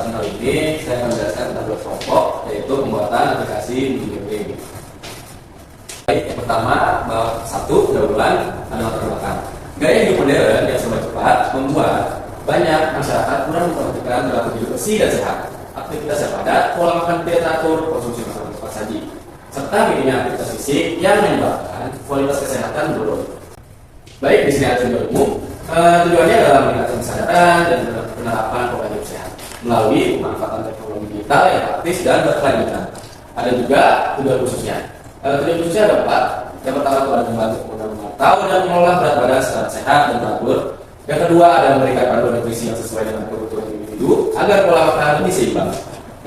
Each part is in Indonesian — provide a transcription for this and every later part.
kesempatan kali ini saya akan menjelaskan tentang dua kelompok, yaitu pembuatan aplikasi Moodle. Baik, yang pertama, satu pendahuluan ada latar belakang. Gaya hidup modern yang serba cepat membuat banyak masyarakat kurang memperhatikan dalam hidup bersih dan sehat, aktivitas yang padat, pola makan tidak teratur, konsumsi makanan cepat saji, serta minimnya aktivitas fisik yang menyebabkan kualitas kesehatan menurun. Baik, di sini ada tujuan umum. Tujuannya adalah meningkatkan kesadaran dan penerapan pola hidup sehat melalui pemanfaatan teknologi digital yang praktis dan berkelanjutan. Ada juga tujuan khususnya. Tujuan khususnya ada 4. Yang pertama itu ada membantu memantau dan mengelola berat badan secara sehat dan teratur. Yang kedua ada memberikan panduan nutrisi yang sesuai dengan kebutuhan individu agar pola makan lebih seimbang.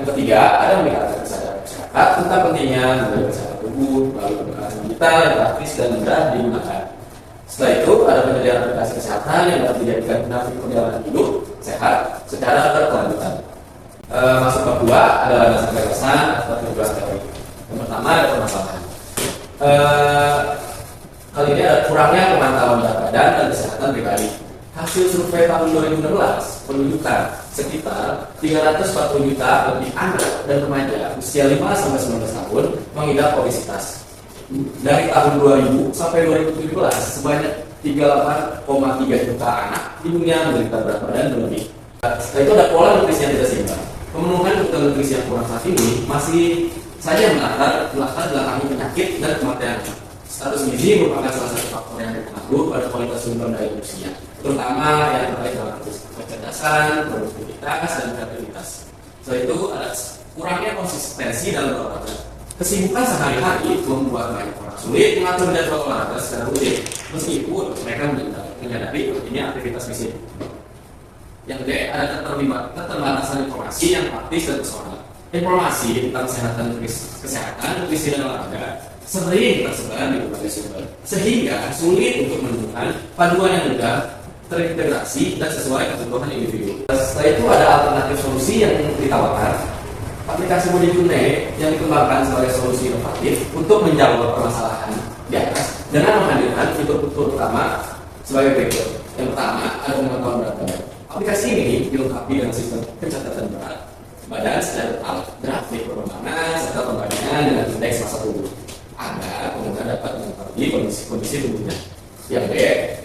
Yang ketiga ada meningkatkan kesadaran masyarakat tentang pentingnya menjaga kesehatan tubuh melalui pendekatan digital yang praktis dan mudah digunakan. Setelah itu ada penyediaan aplikasi kesehatan yang dapat dijadikan pendamping perjalanan hidup sehat secara berkelanjutan. Masuk bab 2 adalah dasar gagasan atau tujuan teori. Yang pertama ada permasalahan. Kali ini ada kurangnya pemantauan berat badan dan kesehatan pribadi. Hasil survei tahun 2016 menunjukkan sekitar 340 juta lebih anak dan remaja usia 5-19 tahun mengidap obesitas. Dari tahun 2000 sampai 2017 sebanyak 38,3 juta anak di dunia menderita berat badan berlebih. Setelah itu ada pola nutrisi yang tidak seimbang. Pemenuhan kebutuhan nutrisi yang kurang saat ini masih saja melatar belakangi penyakit dan kematian. Status gizi merupakan salah satu faktor yang berpengaruh pada kualitas sumber daya manusia, terutama yang terkait dengan kecerdasan, produktivitas, dan kreativitas. Setelah itu ada kurangnya konsistensi dalam olahraga. Kesibukan sehari-hari membuat banyak orang sulit mengatur jadwal olahraga secara rutin, meskipun mereka menyadari pentingnya aktivitas fisik. Yang kedua, ada keterbatasan informasi yang praktis dan personal. Informasi tentang kesehatan, nutrisi dan olahraga sering tersebar di berbagai sumber, sehingga sulit untuk menemukan panduan yang mudah, terintegrasi dan sesuai kebutuhan individu. Setelah itu ada alternatif solusi yang ditawarkan. Aplikasi Moodle yang dikembangkan sebagai solusi inovatif untuk menjawab permasalahan di atas dengan menghadirkan fitur-fitur utama sebagai berikut. Yang pertama, ada pemantauan berat badan. Aplikasi ini dilengkapi dengan sistem pencatatan berat badan secara detail, grafik perkembangan serta pembandingan dengan indeks massa tubuh agar pengguna dapat mengetahui kondisi tubuhnya. Yang B,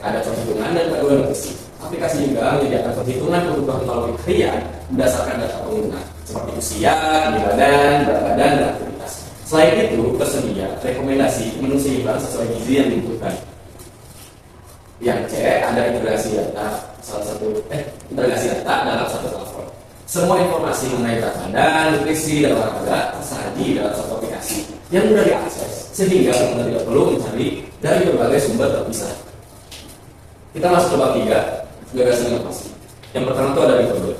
ada perhitungan dan panduan nutrisi. Aplikasi juga menyediakan perhitungan kebutuhan kalori harian berdasarkan data pengguna seperti usia, tinggi badan, berat badan, dan aktivitas. Selain itu, tersedia rekomendasi menu seimbang sesuai gizi yang dibutuhkan. Yang C, ada integrasi data dalam satu platform. Semua informasi mengenai berat badan, nutrisi, dan olahraga tersaji dalam satu aplikasi yang mudah diakses, sehingga pengguna tidak perlu mencari dari berbagai sumber terpisah. Kita masuk ke bab 3, gagasan inovasi. Yang pertama itu ada metode.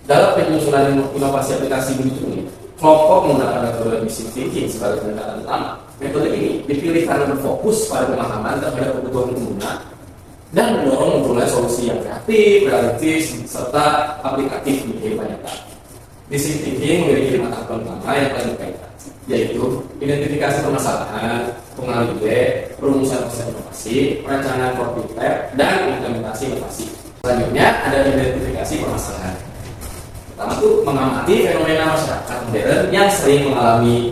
Dalam penyusunan inovasi aplikasi Moodle ini, kelompok menggunakan metode design thinking sebagai pendekatan utama. Metode ini dipilih karena berfokus pada pemahaman terhadap kebutuhan pengguna dan mendorong munculnya solusi yang kreatif, realistis, serta aplikatif di kehidupan nyata. Design thinking memiliki 5 tahapan utama yang paling berkaitan, yaitu identifikasi permasalahan, pengenalan ide, perumusan konsep inovasi, perencanaan prototipe, dan implementasi inovasi. Selanjutnya ada identifikasi permasalahan. Pertama itu mengamati fenomena masyarakat modern yang sering mengalami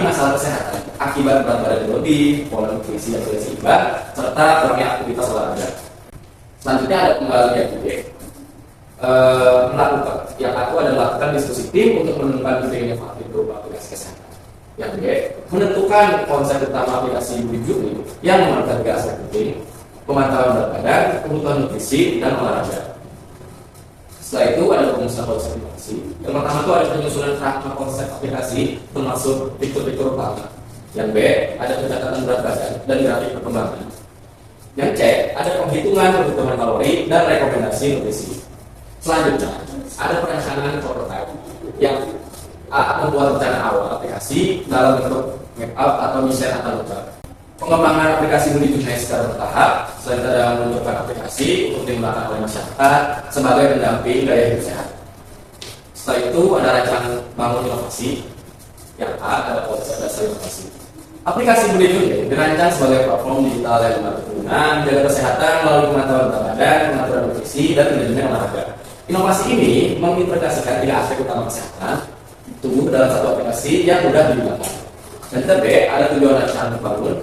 masalah kesehatan akibat berat badan berlebih, pola nutrisi yang tidak seimbang, serta kurangnya aktivitas olahraga. Selanjutnya ada pembagian ide. Yang aku adalah melakukan diskusi tim untuk menentukan ide inovatif berupa aplikasi kesehatan. Yang B, menentukan konsep utama aplikasi Moodle yang memerlukan 3 aspek penting: pemantauan berat badan, kebutuhan nutrisi, dan olahraga. Setelah itu ada pengusaha konsep aplikasi. Yang pertama itu ada penyusunan kerangka konsep aplikasi termasuk fitur-fitur utama. Yang B, ada pencatatan berat badan dan grafik perkembangan. Yang C, ada penghitungan kebutuhan kalori dan rekomendasi nutrisi. Selanjutnya, ada perencanaan prototipe yang membuat rencana awal aplikasi dalam bentuk make-up atau desain atau lutar. Pengembangan aplikasi Moodle secara bertahap. Selain ada menunjukkan aplikasi untuk digunakan oleh masyarakat sebagai pendamping gaya hidup sehat. Setelah itu ada rancangan bangun inovasi. Yang A, ada konsep dasar inovasi. Aplikasi Moodle dirancang sebagai platform digital yang membantu pengguna menjaga kesehatan melalui pemantauan berat badan, pengaturan nutrisi, dan manajemen olahraga. Inovasi ini mengintegrasikan tiga aspek utama kesehatan tumbuh dalam satu aplikasi yang mudah digunakan. Dan B, ada tujuan rencana terbangun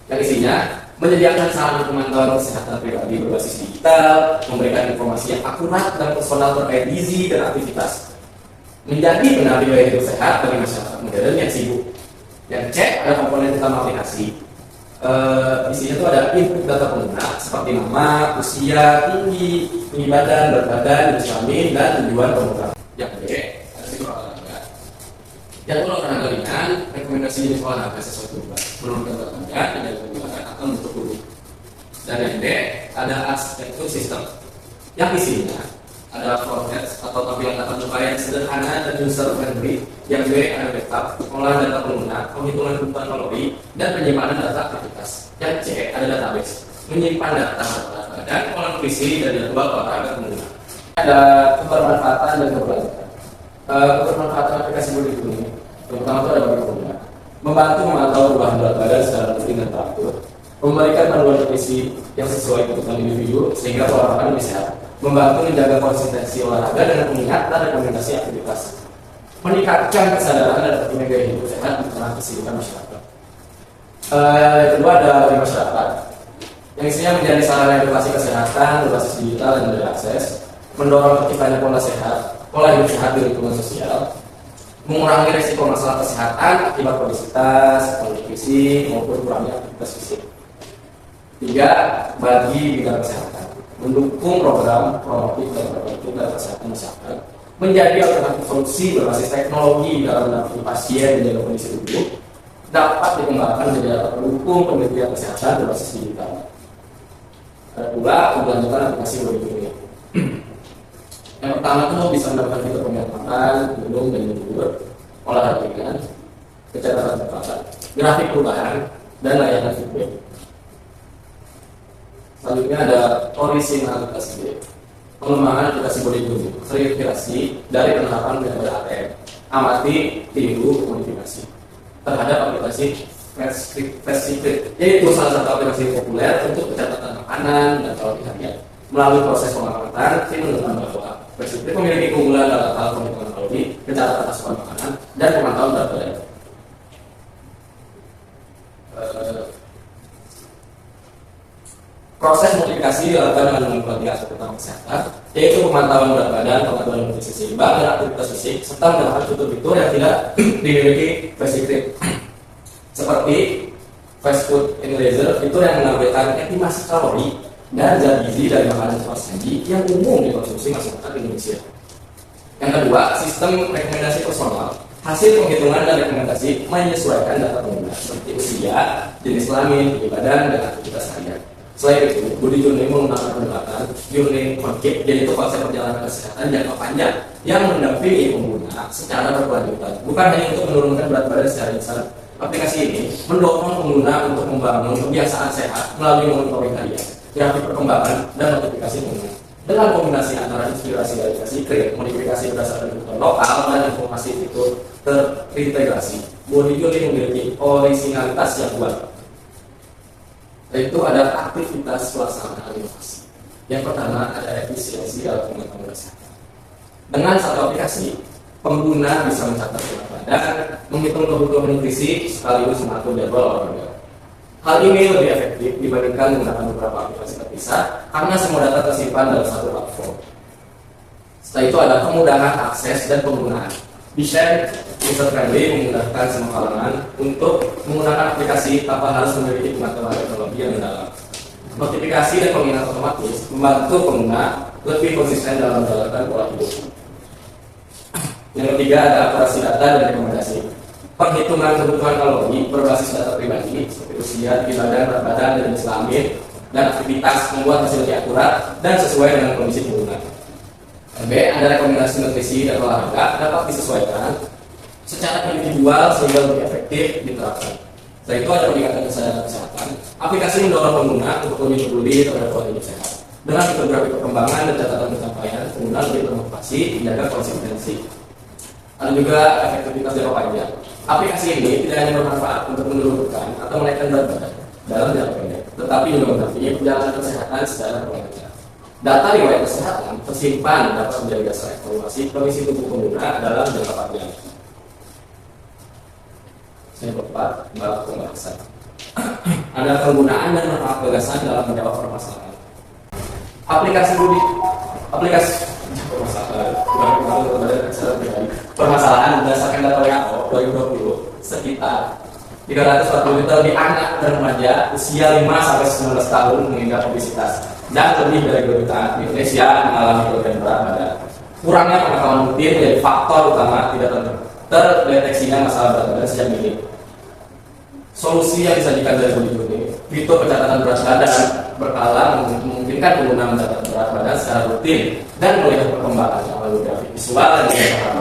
yang isinya menyediakan sarana pemantauan kesehatan pribadi berbasis digital, memberikan informasi yang akurat dan personal terkait gizi dan aktivitas, menjadi pendamping gaya hidup sehat bagi masyarakat modern yang sibuk. Yang C, ada komponen utama aplikasi. Isinya itu ada input data pengguna seperti nama, usia, tinggi badan, berat badan, jenis kelamin, dan tujuan pemula. Yang D, ada fitur olahraga. Jadwal olahraga ringan, rekomendasi jenis olahraga sesuai tujuan, menurunkan berat badan, dan menggunakan atau untuk tubuh. Dan yang D, ada arsitektur sistem. Yang isinya ada frontend atau tampilan data muka yang sederhana dan user friendly. Yang B, ada backup, pengolahan data pengguna, penghitungan kebutuhan kalori, dan penyimpanan data aktivitas. Yang C, ada database, menyimpan data berat badan, pola nutrisi, dan jadwal olahraga pengguna. Ada kebermanfaatan dan keberlanjutan. Kebermanfaatan aplikasi Body ini, yang pertama itu ada bagi pengguna, membantu memantau perubahan berat badan secara rutin dan teratur, memberikan panduan nutrisi yang sesuai kebutuhan individu sehingga pola makan lebih sehat, membantu menjaga konsistensi olahraga dengan mengingat dan rekomendasi aktivitas, meningkatkan kesadaran dan pentingnya gaya hidup sehat di tengah kesibukan masyarakat. Yang kedua ada bagi masyarakat, yang isinya menjadi sarana edukasi kesehatan berbasis digital dan mudah diakses, mendorong terciptanya pola hidup sehat di lingkungan sosial, mengurangi risiko masalah kesehatan akibat obesitas, nutrisi maupun kurangnya aktivitas fisik. 3, bagi bidang kesehatan, mendukung program promotif dan preventif dalam kesehatan masyarakat, menjadi alternatif solusi berbasis teknologi dalam mendampingi pasien menjaga kondisi tubuh, dapat dikembangkan menjadi alat pendukung penelitian kesehatan berbasis digital. Ada pula keberlanjutan aplikasi Body ini. Yang pertama itu bisa mendapatkan fitur pemilihan makan, minum, dan tidur, olahraga ringan, kecacatan terbatas, grafik perubahan, dan layanan feedback. Selanjutnya ada originalitas diri. Pengembangan aplikasi Body ini terinspirasi dari penerapan metode ATM, amati, tiru, modifikasi terhadap aplikasi Fastcrit, yaitu salah satu aplikasi populer untuk pencatatan makanan dan kalori harian. Melalui proses pengamatan, tim menemukan bahwa Fastcrit memiliki keunggulan dalam hal penghitungan kalori, pencatatan asupan makanan, dan pemantauan berat badan. Proses modifikasi dilakukan dengan mengikuti aspek utama kesehatan, yaitu pemantauan berat badan, pengaturan nutrisi seimbang, dan aktivitas fisik, serta menambahkan fitur-fitur yang tidak dimiliki Fastcrit, seperti Fast Food Analyzer, fitur yang menampilkan estimasi kalori dan zat gizi dari makanan cepat saji yang umum dikonsumsi masyarakat Indonesia. Yang kedua, sistem rekomendasi personal. Hasil penghitungan dan rekomendasi menyesuaikan data pengguna seperti usia, jenis kelamin, tinggi badan, dan aktivitas harian. Selain itu, Body Journey menggunakan pendekatan Journey Market, yaitu konsep perjalanan kesehatan jangka panjang yang mendampingi pengguna secara berkelanjutan, bukan hanya untuk menurunkan berat badan secara instan. Aplikasi ini mendorong pengguna untuk membangun kebiasaan sehat melalui monitoring harian, grafik perkembangan, dan notifikasi pengguna. Dengan kombinasi antara inspirasi dari Fastcrit, modifikasi berdasarkan kebutuhan lokal, dan informasi fitur terintegrasi, Body Journey memiliki originalitas yang kuat. Yaitu ada aktivitas pelaksanaan inovasi. Yang pertama ada efisiensi dalam pengetahuan kesehatan. Dengan satu aplikasi, pengguna bisa mencatat berat badan, menghitung kebutuhan nutrisi, sekaligus mengatur jadwal olahraga. Hal ini lebih efektif dibandingkan menggunakan beberapa aplikasi terpisah karena semua data tersimpan dalam satu platform. Setelah itu ada kemudahan akses dan penggunaan. Desain user friendly memudahkan semua kalangan untuk menggunakan aplikasi tanpa harus memiliki pengetahuan teknologi yang mendalam. Notifikasi dan pengingat otomatis membantu pengguna lebih konsisten dalam menjalankan pola hidup. Yang ketiga ada akurasi data dan rekomendasi. Penghitungan kebutuhan kalori berbasis data pribadi seperti usia, tinggi badan, berat badan, dan jenis kelamin, dan aktivitas membuat hasil lebih akurat dan sesuai dengan kondisi pengguna. B, ada rekomendasi nutrisi dan olahraga dapat disesuaikan secara individual sehingga lebih efektif diterapkan. Setelah itu ada peningkatan kesadaran kesehatan. Aplikasi mendorong pengguna untuk lebih peduli terhadap pola hidup sehat. Dengan fitur grafik perkembangan dan catatan pencapaian, pengguna lebih termotivasi menjaga konsistensi. Ada juga efektivitas jangka panjang. Aplikasi ini tidak hanya bermanfaat untuk menurunkan atau menaikkan berat badan dalam jangka pendek, tetapi juga mendampingi perjalanan kesehatan secara berkelanjutan. Data riwayat kesehatan tersimpan dapat menjadi dasar evaluasi kondisi tubuh pengguna dalam jangka panjang. Saya berempat, pembahasan. Ada penggunaan dan manfaat gagasan dalam menjawab permasalahan. Permasalahan berdasarkan data WHO 2020 sekitar 340 juta lebih anak dan remaja usia 5 sampai 19 tahun mengidap obesitas dan lebih dari 2 juta anak di Indonesia mengalami kelebihan berat badan. Kurangnya pengetahuan rutin menjadi faktor utama tidak terdeteksinya masalah berat badan sejak dini. Solusi yang disajikan dari Budi ini, fitur pencatatan berat badan berkala memungkinkan pengguna mencatat berat badan secara rutin dan melihat perkembangan melalui grafik visual dan diagram.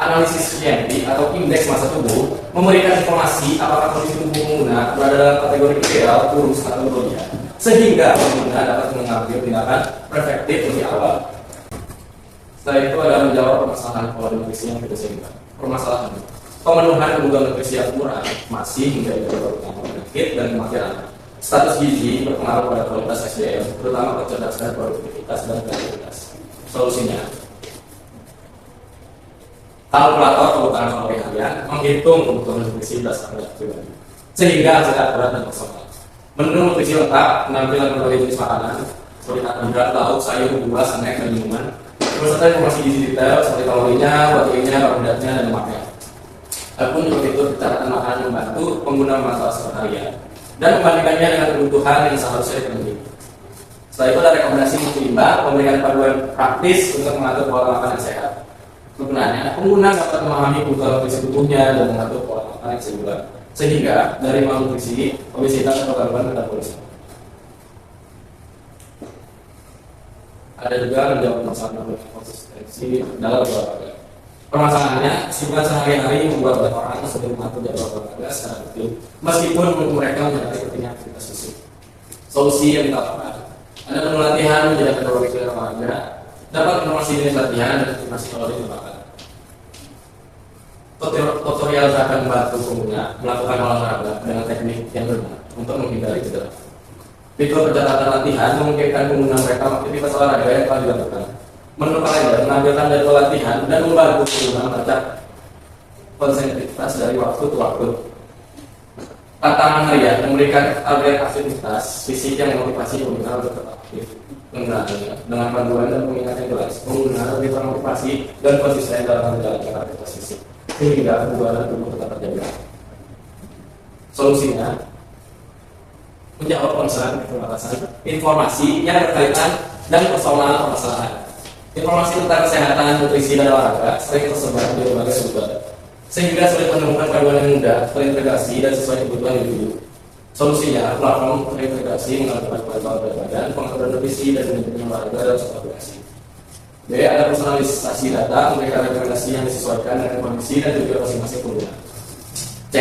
Analisis CMP atau indeks massa tubuh memberikan informasi apakah kondisi tubuh pengguna berada dalam kategori ideal, kurus atau berlebihan, sehingga pengguna dapat mengambil tindakan preventif lebih awal. Setelah itu adalah menjawab permasalahan pola nutrisi yang tidak seimbang. Permasalahan pemenuhan kebutuhan nutrisi yang kurang masih menjadi penyebab utama penyakit dan kematian. Status gizi berpengaruh pada kualitas SDM, terutama kecerdasan, produktivitas, dan kreativitas. Solusinya, kalkulator kebutuhan kalori harian menghitung kebutuhan nutrisi berdasarkan data pribadi, sehingga hasil akurat dan personal. Menu nutrisi lengkap menampilkan berbagai jenis makanan seperti karbohidrat, lauk, sayur, buah, snack, dan minuman, beserta informasi gizi detail seperti kalorinya, proteinnya, karbohidratnya, dan lemaknya. Adapun juga fitur pencatatan makanan membantu pengguna memantau seharian dan membandingkannya dengan kebutuhan yang seharusnya dipenuhi. Setelah itu ada rekomendasi seimbang, memberikan panduan praktis untuk mengatur pola makan yang sehat. Kegunaannya, pengguna dapat memahami kebutuhan nutrisi tubuhnya dan mengatur pola makan yang seimbang, sehingga dari malnutrisi, obesitas atau gangguan metabolisme. Ada juga menjawab masalah konsistensi dalam olahraga. Permasalahannya, kesibukan sehari-hari membuat banyak orang sulit mengatur jadwal olahraga secara rutin, meskipun mereka menyadari pentingnya aktivitas fisik. Solusi yang ditawarkan, ada menu latihan menjadi kalori olahraga, dapat informasi jenis latihan dan estimasi kalori dimakan. Tutorial akan membantu pengguna melakukan olahraga dengan teknik yang benar untuk menghindari cedera. Fitur pencatatan latihan memungkinkan pengguna mereka aktivitas olahraga yang telah dilakukan. Menu kalender menampilkan jadwal latihan dan membantu pengguna melacak konsentrikitas dari waktu ke waktu. Tantangan harian memberikan target aktivitas fisik yang memotivasi pengguna untuk tetap aktif menggunakannya. Dengan panduan dan pengingat yang jelas, pengguna lebih termotivasi dan konsisten dalam menjalankan aktivitas fisik, sehingga kebugaran tubuh tetap terjaga. Solusinya, menjawab concern keterbatasan informasi yang berkaitan dan personal permasalahan. Informasi tentang kesehatan, nutrisi, dan olahraga sering tersebar di berbagai sumber, sehingga sulit menemukan panduan yang mudah, terintegrasi, dan sesuai kebutuhan individu. Solusinya, platform terintegrasi menggunakan pantauan berat badan, pengaturan nutrisi, dan manajemen olahraga dalam satu aplikasi. B. Ada personalisasi data, memberikan rekomendasi yang disesuaikan dengan kondisi dan tujuan masing-masing pengguna. C.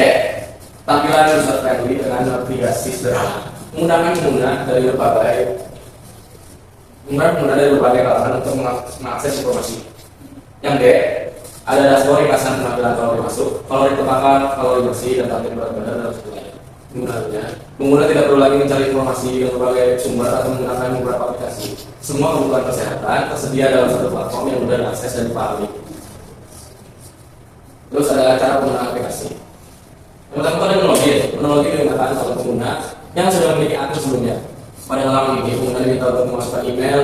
Tampilan user friendly dengan navigasi sederhana, memudahkan pengguna dari berbagai kalangan untuk mengakses informasi. Yang D. Ada dashboard ringkasan penampilan kalori masuk, kalori terbakar, kalori bersih, dan target berat badan dalam satu layar. Penggunanya, pengguna tidak perlu lagi mencari informasi di berbagai sumber atau menggunakan beberapa aplikasi. Semua kebutuhan kesehatan tersedia dalam satu platform yang mudah diakses dan dipahami. Terus ada cara penggunaan aplikasi. Yang pertama ada teknologi digunakan oleh pengguna yang sudah memiliki akun sebelumnya. Pada halaman ini, pengguna diminta untuk memasukkan email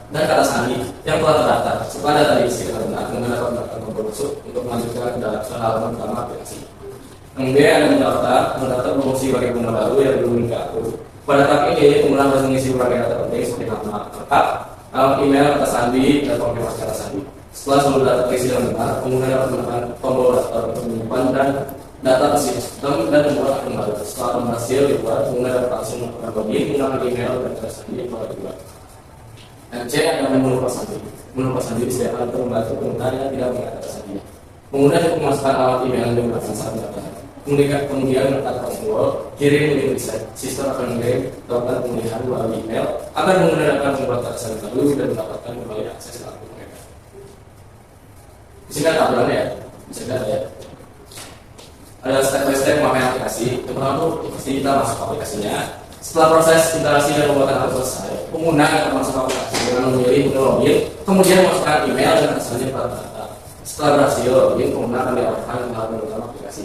dan kata sandi yang telah terdaftar. Setelah data diisi dengan benar, pengguna dapat melakukan tombol masuk untuk melanjutkan ke halaman utama aplikasi. Kemudian ada mendaftar promosi bagi pengguna baru yang belum memiliki akun. Pada tahap ini, pengguna harus mengisi berbagai data penting seperti nama lengkap, alamat email, kata sandi, dan konfirmasi kata sandi. Setelah seluruh data terisi dengan benar, pengguna dapat menekan tombol daftar untuk menyimpan dan data terisi sistem dan membuat akun baru. Setelah berhasil dibuat, pengguna dapat langsung melakukan login menggunakan email dan kata sandi yang telah dibuat. Dan C ada menu lupa sandi. Menu lupa sandi disediakan untuk membantu pengguna yang tidak mengingat kata sandinya. Pengguna cukup memasukkan alamat email yang digunakan saat mendaftar. Kemudian menetapkan tombol kirim link riset. Sistem akan mengirim daftar pemilihan melalui email agar pengguna dapat membuat kata sandi baru dan mendapatkan kembali akses ke akun mereka. Di sini ada tampilannya ya, bisa dilihat ya. Ada step by step memakai aplikasi. Yang pertama itu pasti kita masuk aplikasinya, Setelah proses interaksi dan pembuatan alat selesai, pengguna akan masuk aplikasi dengan memilih menu login, kemudian masukkan email dan hasilnya pada data. Setelah berhasil login, pengguna akan diarahkan ke halaman utama aplikasi.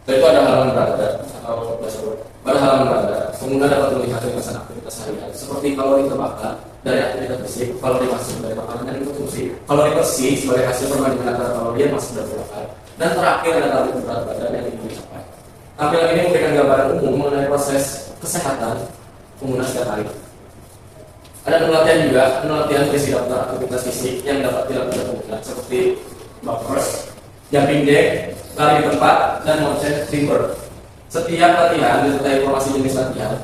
Setelah itu ada halaman beranda atau dashboard. Pada halaman beranda, pengguna dapat melihat ringkasan aktivitas harian seperti kalori terbakar dari aktivitas fisik, kalori masuk dari makanan dan konsumsi, kalori bersih sebagai hasil perbandingan antara kalori yang masuk dan terbakar, dan terakhir ada tarif berat badan yang ingin dicapai. Tampilan ini memberikan gambaran umum mengenai proses kesehatan pengguna setiap hari. Ada penelitian juga, penelitian berisi daftar aktivitas fisik yang dapat dilakukan pengguna seperti buffers, jumping jack, lari di tempat, dan motion timber. Setiap latihan disertai informasi jenis latihan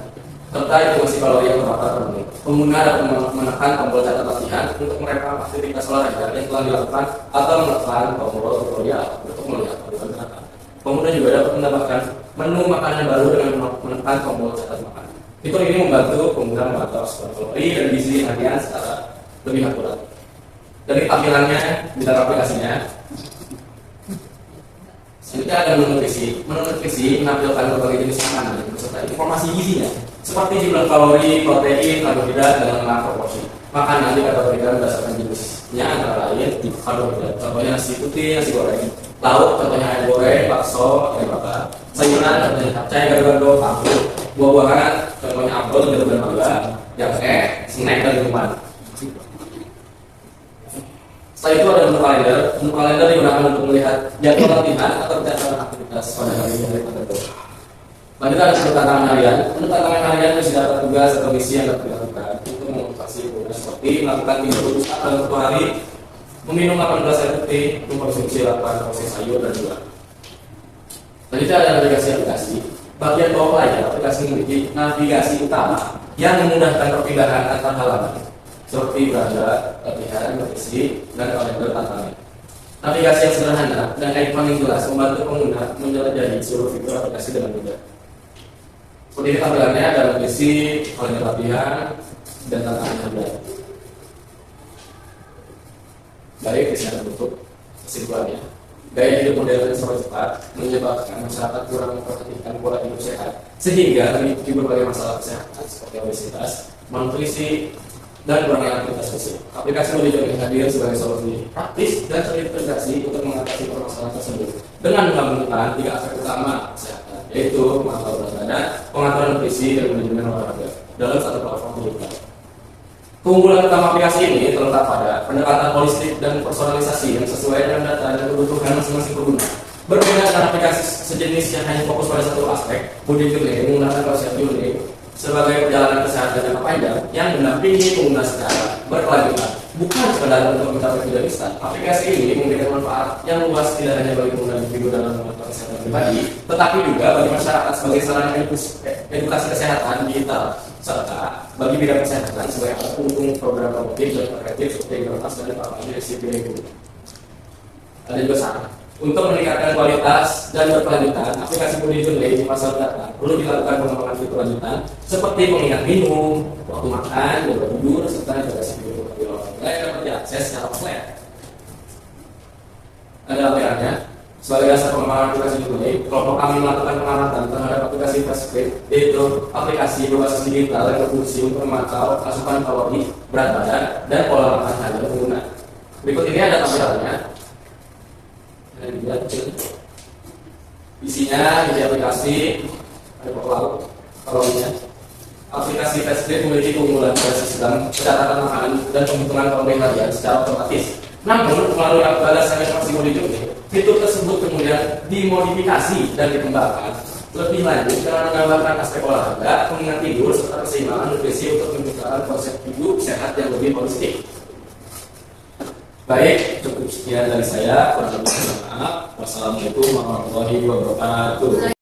serta informasi kalori yang terbakar per menit. Pengguna dapat menekan tombol catat latihan untuk merekam aktivitas olahraga yang telah dilakukan atau menekan tombol tutorial untuk melihat perubahan gerakan. Pengguna juga dapat menambahkan menu makanan baru dengan menekan tombol catat makanan. Fitur ini membantu pengguna memantau skor kalori dan gizi harian secara lebih akurat. Dari tampilannya di dalam aplikasinya, selanjutnya ada menu nutrisi. Menu nutrisi menampilkan berbagai jenis makanan beserta informasi gizinya, seperti jumlah kalori, protein, karbohidrat, dan lemak proporsi. Makanan dikategorikan berdasarkan jenisnya, antara lain karbohidrat, contohnya nasi putih, nasi goreng, lauk, contohnya ayam goreng, bakso, ayam bakar, sayuran, contohnya capcay, gado-gado, tahu, buah-buahan, contohnya apel, jeruk dan mangga, jahe, snack dan minuman. Setelah itu ada menu kalender. Menu kalender digunakan untuk melihat jadwal latihan atau catatan aktivitas pada hari yang tertentu. Lanjut ada menu tantangan harian. Menu tantangan harian berisi daftar tugas atau misi yang dapat dilakukan untuk memotivasi pengguna seperti melakukan 30 push-up dalam 1 hari, meminum 18 air putih, mengkonsumsi 8 porsi sayur dan buah. Lanjutnya ada navigasi-aplikasi. Bagian bawah layar aplikasi memiliki navigasi utama yang memudahkan perpindahan antar halaman, seperti beranda, latihan, nutrisi, dan kalender tantangan. Navigasi yang sederhana dan ikon yang jelas membantu pengguna menjelajahi seluruh fitur aplikasi dengan mudah. Seperti ini tampilannya ada nutrisi, kalender latihan, dan tantangan harian. Baik, di sini bentuk kesimpulannya. Gaya hidup modern serba cepat menyebabkan masyarakat kurang memperhatikan pola hidup sehat, sehingga mengikuti berbagai masalah kesehatan seperti obesitas, malnutrisi, dan kurangnya aktivitas fisik. Aplikasi Modijo ini hadir sebagai solusi praktis dan terintegrasi untuk mengatasi permasalahan tersebut dengan menggabungkan 3 aspek utama kesehatan, yaitu pemantauan berat badan, pengaturan nutrisi, dan manajemen olahraga dalam satu platform digital. Keunggulan utama aplikasi ini terletak pada pendekatan holistik dan personalisasi yang sesuai dengan data dan kebutuhan masing-masing pengguna. Berbeda dengan aplikasi sejenis yang hanya fokus pada satu aspek, Modijo ini menggunakan konsep unik sebagai perjalanan kesehatan jangka panjang yang mendampingi pengguna secara berkelanjutan. Bukan sekedar untuk mencapai tujuan instan, aplikasi ini memberikan manfaat yang luas tidak hanya bagi pengguna individu dalam memantau kesehatan pribadi, tetapi juga bagi masyarakat sebagai sarana edukasi kesehatan digital, serta bagi bidang kesehatan sebagai alat pendukung program promotif dan kreatif seperti Gertas dan Departemen Disiplin Lingkungan. Ada juga saran untuk meningkatkan kualitas dan berkelanjutan, aplikasi Modijo di masa mendatang perlu dilakukan pengembangan fitur lanjutan seperti pengingat minum, waktu makan, jadwal tidur, serta integrasi video olahraga yang dapat diakses secara offline. Ada lampirannya. Sebagai dasar pengembangan aplikasi Modijo, kelompok kami melakukan pengamatan terhadap aplikasi Fastfit, yaitu aplikasi berbasis digital yang berfungsi untuk memantau asupan kalori, berat badan, dan pola makan harian pengguna. Berikut ini ada tampilannya. Isinya di aplikasi ada kalorinya. Aplikasi Fastfit memiliki keunggulan pada sistem pencatatan makanan dan penghitungan kalori harian secara otomatis. Namun melalui aplikasi Modijo, fitur tersebut kemudian dimodifikasi dan dikembangkan lebih lanjut dengan menambahkan aspek olahraga, pengingat tidur, serta keseimbangan nutrisi untuk menciptakan konsep hidup sehat yang lebih holistik. Baik, cukup sekian dari saya. Kurang lebih mohon maaf. Wassalamualaikum warahmatullahi wabarakatuh.